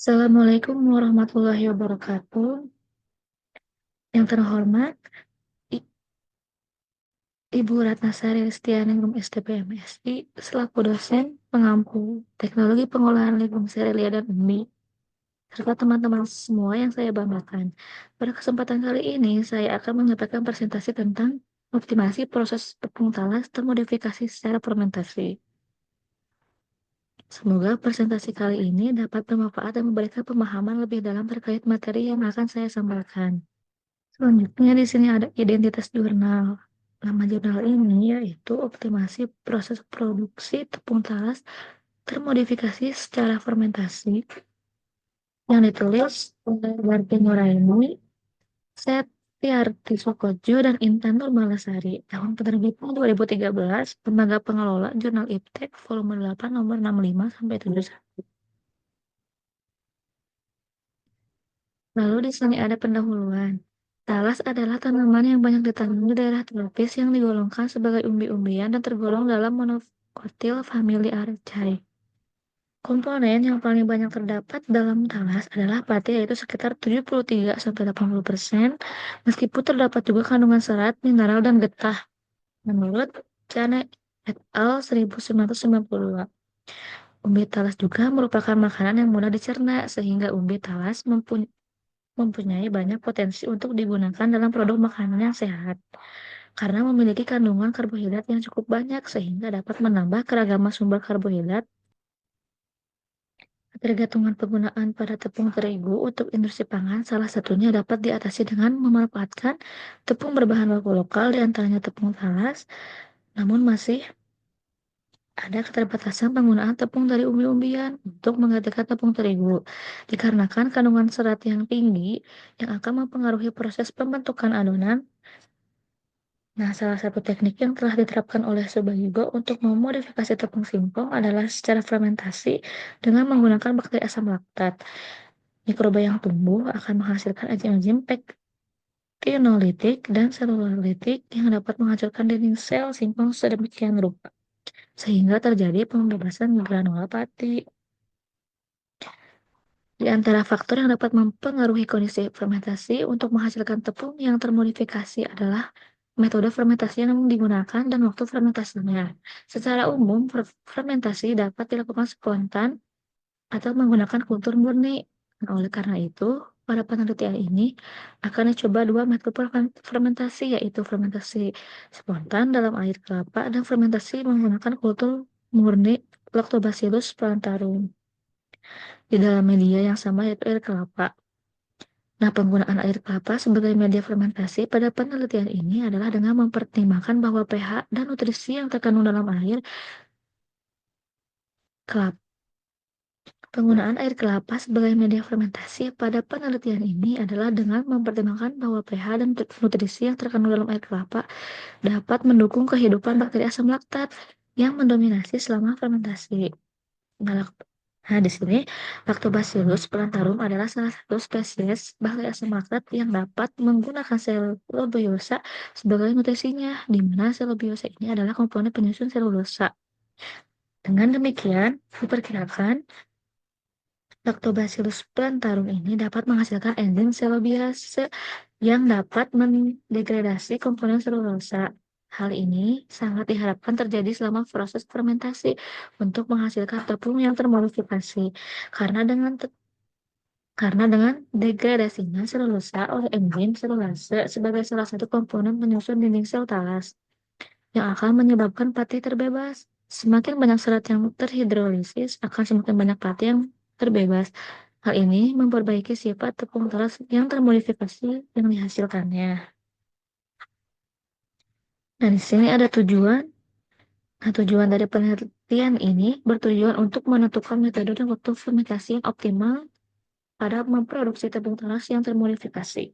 Assalamualaikum warahmatullahi wabarakatuh. Yang terhormat, I- Ibu Ratnasari Listianingrum STP MSI selaku dosen pengampu teknologi pengolahan legum serelia dan umbi, serta teman-teman semua yang saya banggakan. Pada kesempatan kali ini, saya akan menyampaikan presentasi tentang optimasi proses tepung talas termodifikasi secara fermentasi. Semoga presentasi kali ini dapat bermanfaat dan memberikan pemahaman lebih dalam terkait materi yang akan saya sampaikan. Selanjutnya di sini ada identitas jurnal. Nama jurnal ini yaitu optimasi proses produksi tepung talas termodifikasi secara fermentasi yang ditulis oleh Garpi Nuraini, Setiarti Sokojo, dan Intan Nurmalasari. Tahun penerbitan 2013, lembaga pengelola Jurnal Iptek volume 8 nomor 65 sampai 71. Lalu di sini ada pendahuluan. Talas adalah tanaman yang banyak ditanam di daerah tropis yang digolongkan sebagai umbi-umbian dan tergolong dalam monocotyl famili Araceae. Komponen yang paling banyak terdapat dalam talas adalah pati, yaitu sekitar 73-80%, meskipun terdapat juga kandungan serat, mineral, dan getah. Menurut Jane et al. 1992. Umbi talas juga merupakan makanan yang mudah dicerna, sehingga umbi talas mempunyai banyak potensi untuk digunakan dalam produk makanan yang sehat karena memiliki kandungan karbohidrat yang cukup banyak sehingga dapat menambah keragaman sumber karbohidrat. Ketergantungan penggunaan pada tepung terigu untuk industri pangan salah satunya dapat diatasi dengan memanfaatkan tepung berbahan baku lokal, diantaranya tepung talas, namun masih ada keterbatasan penggunaan tepung dari umbi-umbian untuk menggantikan tepung terigu, dikarenakan kandungan serat yang tinggi yang akan mempengaruhi proses pembentukan adonan. Nah, salah satu teknik yang telah diterapkan oleh Sobagigo untuk memodifikasi tepung singkong adalah secara fermentasi dengan menggunakan bakteri asam laktat. Mikroba yang tumbuh akan menghasilkan enzim-enzim pektinolitik dan selulolitik yang dapat menghancurkan dinding sel singkong sedemikian rupa, sehingga terjadi pembebasan granula pati. Di antara faktor yang dapat mempengaruhi kondisi fermentasi untuk menghasilkan tepung yang termodifikasi adalah metode fermentasi yang digunakan dan waktu fermentasinya. Secara umum, fermentasi dapat dilakukan spontan atau menggunakan kultur murni. Nah, oleh karena itu, pada penelitian ini akan dicoba dua metode fermentasi, yaitu fermentasi spontan dalam air kelapa dan fermentasi menggunakan kultur murni Lactobacillus plantarum di dalam media yang sama, yaitu air kelapa. Nah, penggunaan air kelapa sebagai media fermentasi pada penelitian ini adalah dengan mempertimbangkan bahwa pH dan nutrisi yang terkandung dalam air kelapa. Penggunaan air kelapa sebagai media fermentasi pada penelitian ini adalah dengan mempertimbangkan bahwa pH dan nutrisi yang terkandung dalam air kelapa dapat mendukung kehidupan bakteri asam laktat yang mendominasi selama fermentasi. Nah, di sini Lactobacillus plantarum adalah salah satu spesies bakteri asam laktat yang dapat menggunakan selubiosa sebagai nutrisinya, di mana selubiosa ini adalah komponen penyusun selulosa. Dengan demikian, diperkirakan Lactobacillus plantarum ini dapat menghasilkan enzim selulobiase yang dapat mendegradasi komponen selulosa. Hal ini sangat diharapkan terjadi selama proses fermentasi untuk menghasilkan tepung yang termodifikasi. Karena dengan karena dengan degradasinya selulosa oleh enzim selulase sebagai salah satu komponen penyusun dinding sel talas yang akan menyebabkan pati terbebas. Semakin banyak serat yang terhidrolisis, akan semakin banyak pati yang terbebas. Hal ini memperbaiki sifat tepung talas yang termodifikasi yang dihasilkannya. Nah, di sini ada tujuan. Nah, tujuan dari penelitian ini bertujuan untuk menentukan metode dan waktu fermentasi yang optimal pada memproduksi tepung talas yang termodifikasi.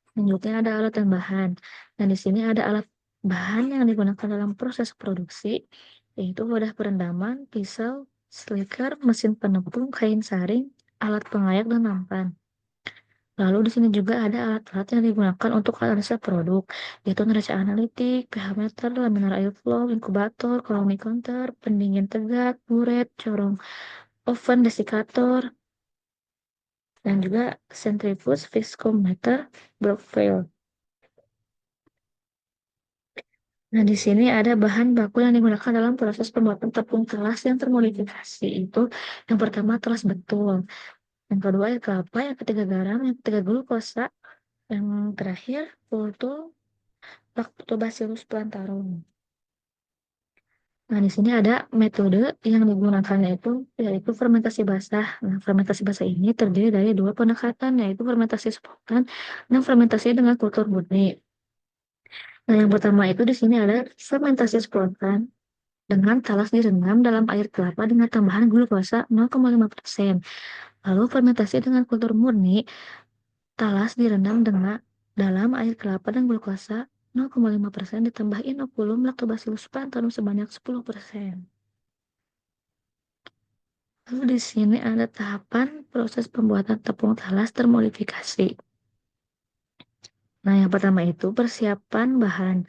Selanjutnya ada alat dan bahan. Dan di sini ada alat bahan yang digunakan dalam proses produksi, yaitu wadah perendaman, pisau, sliker, mesin penepung, kain saring, alat pengayak, dan nampan. Lalu di sini juga ada alat-alat yang digunakan untuk analisa produk, yaitu neraca analitik, pH meter, laminar airflow, inkubator, colony counter, pendingin tegak, buret, corong oven, desikator, dan juga centrifuge viscometer Brockfield. Nah, di sini ada bahan baku yang digunakan dalam proses pembuatan tepung talas yang termodifikasi. Itu yang pertama talas betul, yang kedua air kelapa, yang ketiga garam, yang ketiga glukosa, yang terakhir kultur Lactobacillus plantarum. Nah, di sini ada metode yang digunakannya itu yaitu fermentasi basah. Nah, fermentasi basah ini terdiri dari dua pendekatan, yaitu fermentasi spontan dan fermentasi dengan kultur murni. Nah, yang pertama itu di sini ada fermentasi spontan dengan talas direndam dalam air kelapa dengan tambahan glukosa 0,5%. Lalu fermentasi dengan kultur murni, talas direndam dengan dalam air kelapa dan glukosa 0,5% ditambah inokulum Lactobacillus plantarum sebanyak 10%. Lalu di sini ada tahapan proses pembuatan tepung talas termodifikasi. Nah, yang pertama itu persiapan bahan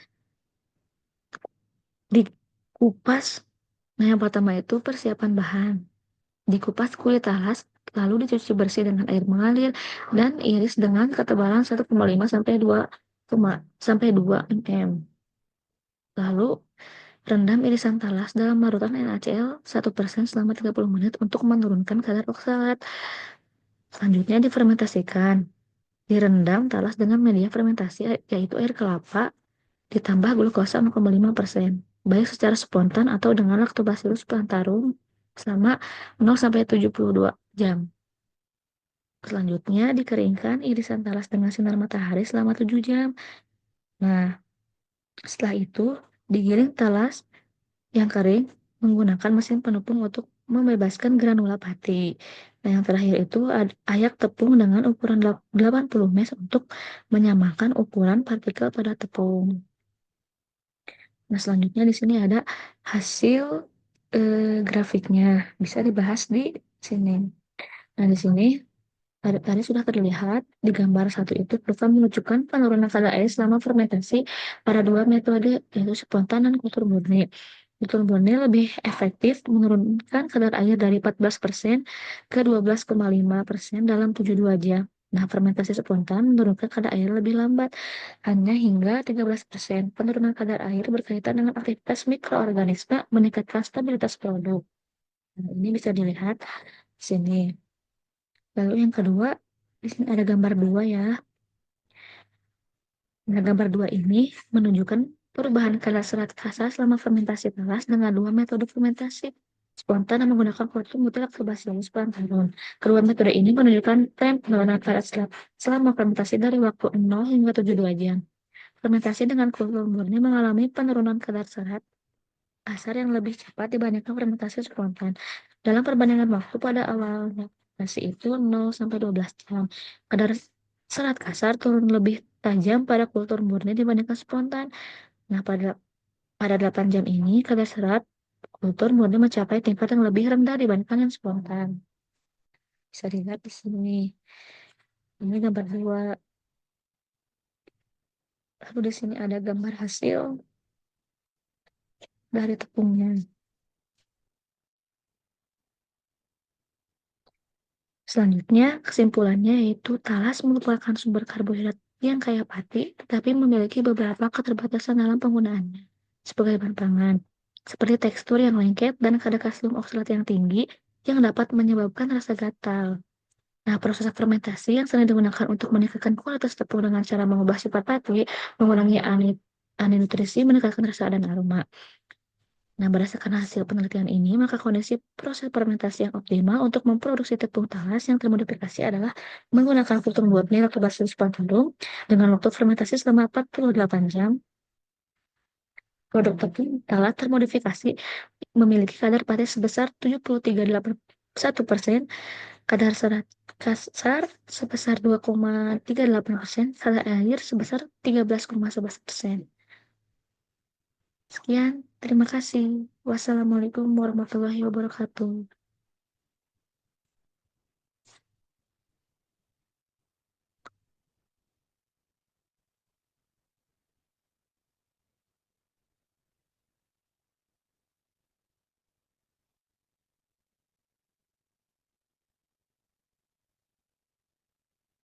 dikupas. Nah, yang pertama itu persiapan bahan. Dikupas kulit talas, lalu dicuci bersih dengan air mengalir dan iris dengan ketebalan 1,5 sampai 2 mm. Lalu rendam irisan talas dalam larutan NaCl 1% selama 30 menit untuk menurunkan kadar oksalat. Selanjutnya difermentasikan. Direndam talas dengan media fermentasi yaitu air kelapa ditambah glukosa 0,5%, baik secara spontan atau dengan Lactobacillus plantarum selama 0 sampai 72 jam. Selanjutnya dikeringkan irisan talas dengan sinar matahari selama 7 jam. Nah, setelah itu digiling talas yang kering menggunakan mesin penepung untuk membebaskan granula pati. Nah, yang terakhir itu ayak tepung dengan ukuran 80 mes untuk menyamakan ukuran partikel pada tepung. Nah, selanjutnya di sini ada hasil grafiknya. Bisa dibahas di sini. Nah, di sini tadi sudah terlihat di gambar satu itu Pluva menunjukkan penurunan kadar air selama fermentasi pada dua metode yaitu spontan dan kultur murni. Kultur murni lebih efektif menurunkan kadar air dari 14% ke 12,5% dalam 72 jam. Nah, fermentasi spontan menurunkan kadar air lebih lambat, hanya hingga 13%. Penurunan kadar air berkaitan dengan aktivitas mikroorganisme meningkatkan stabilitas produk. Nah, ini bisa dilihat di sini. Lalu yang kedua, di sini ada gambar dua ya. Nah, gambar dua ini menunjukkan perubahan kadar serat kasar selama fermentasi talas dengan dua metode fermentasi spontan yang menggunakan kultur Lactobacillus plantarum. Kedua metode ini menunjukkan tren penurunan kadar serat selama fermentasi dari waktu 0 hingga 72 jam. Fermentasi dengan kultur murni mengalami penurunan kadar serat kasar yang lebih cepat dibandingkan fermentasi spontan. Dalam perbandingan waktu pada awalnya fermentasi itu 0 sampai 12 jam. Kadar serat kasar turun lebih tajam pada kultur murni dibandingkan spontan. Nah, pada 8 jam ini kadar serat kultur murni mencapai tingkat yang lebih rendah dibandingkan yang spontan. Bisa dilihat di sini. Ini gambar dua. Lalu di sini ada gambar hasil dari tepungnya. Selanjutnya, kesimpulannya yaitu talas merupakan sumber karbohidrat yang kaya pati, tetapi memiliki beberapa keterbatasan dalam penggunaannya sebagai bahan pangan, seperti tekstur yang lengket dan kadar kalsium oksalat yang tinggi yang dapat menyebabkan rasa gatal. Nah, proses fermentasi yang sering digunakan untuk meningkatkan kualitas tepung dengan cara mengubah sifat pati, mengurangi ani nutrisi, meningkatkan rasa dan aroma. Nah, berdasarkan hasil penelitian ini, maka kondisi proses fermentasi yang optimal untuk memproduksi tepung talas yang termodifikasi adalah menggunakan kultur murni Lactobacillus plantarum dengan waktu fermentasi selama 48 jam. Produk tepung talas termodifikasi memiliki kadar pati sebesar 73,81%, kadar serat kasar sebesar 2,38%, kadar air sebesar 13,11%. Sekian, terima kasih. Wassalamualaikum warahmatullahi wabarakatuh.